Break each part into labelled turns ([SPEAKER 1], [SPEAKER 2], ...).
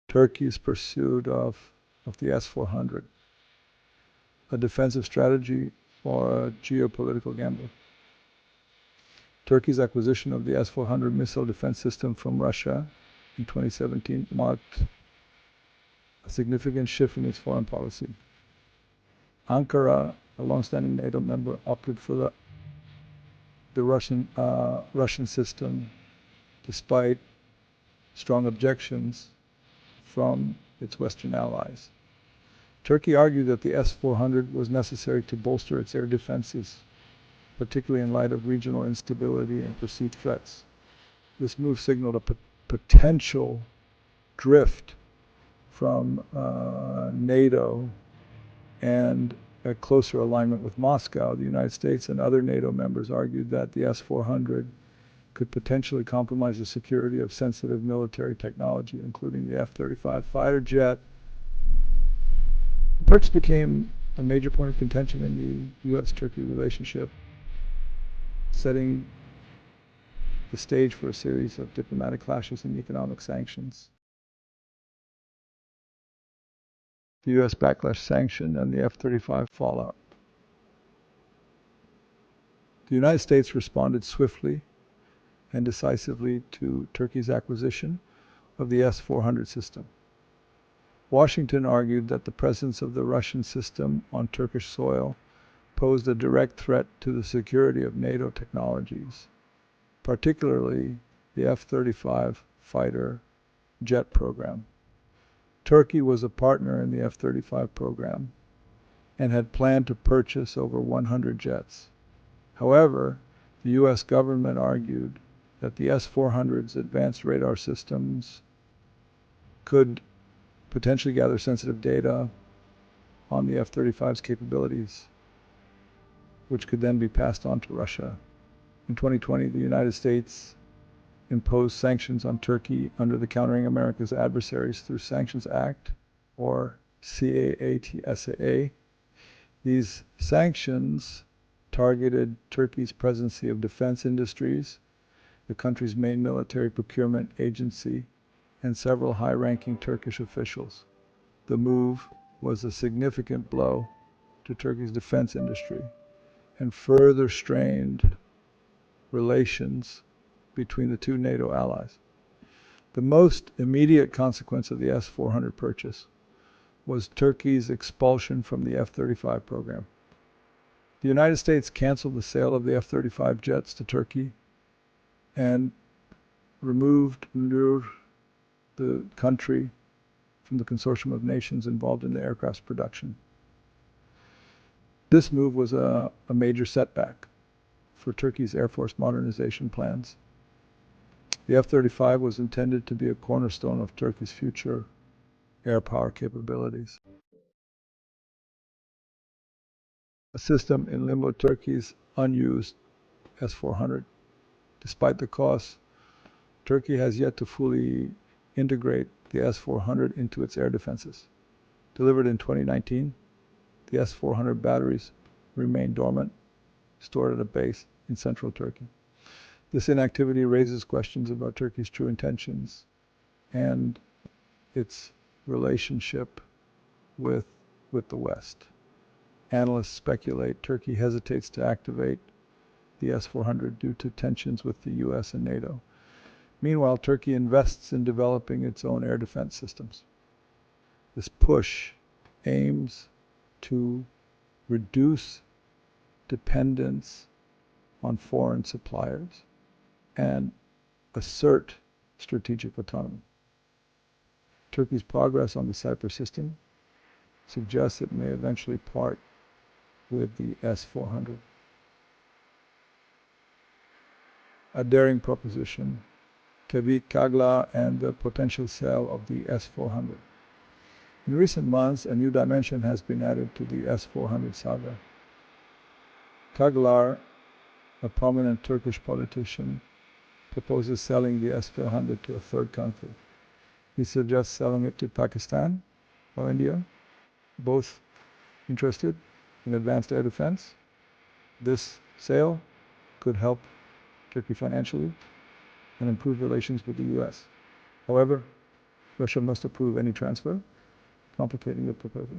[SPEAKER 1] Turkey's pursuit of the S-400, a defensive strategy or a geopolitical gamble. Turkey's acquisition of the S-400 missile defense system from Russia in 2017 marked a significant shift in its foreign policy. Ankara, a long-standing NATO member, opted for the Russian system despite strong objections from its Western allies. Turkey argued that the S-400 was necessary to bolster its air defenses, particularly in light of regional instability and perceived threats. This move signaled a potential drift from NATO and a closer alignment with Moscow. The United States and other NATO members argued that the S-400 could potentially compromise the security of sensitive military technology, including the F-35 fighter jet. The purchase became a major point of contention in the U.S.-Turkey relationship, setting the stage for a series of diplomatic clashes and economic sanctions. The U.S. backlash sanction and the F-35 fallout. The United States responded swiftly and decisively to Turkey's acquisition of the S-400 system. Washington argued that the presence of the Russian system on Turkish soil posed a direct threat to the security of NATO technologies, particularly the F-35 fighter jet program. Turkey was a partner in the F-35 program and had planned to purchase over 100 jets. However, the U.S. government argued that the S-400's advanced radar systems could potentially gather sensitive data on the F-35's capabilities, which could then be passed on to Russia. In 2020, the United States imposed sanctions on Turkey under the Countering America's Adversaries Through Sanctions Act, or CAATSAA. These sanctions targeted Turkey's presidency of defense industries, the country's main military procurement agency, and several high-ranking Turkish officials. The move was a significant blow to Turkey's defense industry and further strained relations between the two NATO allies. The most immediate consequence of the S-400 purchase was Turkey's expulsion from the F-35 program. The United States canceled the sale of the F-35 jets to Turkey and removed the country from the consortium of nations involved in the aircraft's production. This move was a major setback for Turkey's Air Force modernization plans. The F-35 was intended to be a cornerstone of Turkey's future air power capabilities. A system in limbo, Turkey's unused S-400. Despite the cost, Turkey has yet to fully integrate the S-400 into its air defenses. Delivered in 2019, the S-400 batteries remain dormant, stored at a base in central Turkey. This inactivity raises questions about Turkey's true intentions and its relationship with the West. Analysts speculate Turkey hesitates to activate the S-400 due to tensions with the US and NATO. Meanwhile, Turkey invests in developing its own air defense systems. This push aims to reduce dependence on foreign suppliers and assert strategic autonomy. Turkey's progress on the Cyprus system suggests it may eventually part with the S-400. A daring proposition, Tevfik Kagla and the potential sale of the S-400. In recent months, a new dimension has been added to the S-400 saga. Kaglar, a prominent Turkish politician, proposes selling the S-400 to a third country. He suggests selling it to Pakistan or India, both interested in advanced air defense. This sale could help Turkey financially and improve relations with the US. However, Russia must approve any transfer, complicating the proposal.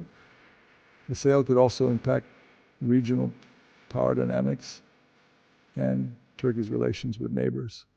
[SPEAKER 1] The sale could also impact regional power dynamics and Turkey's relations with neighbors.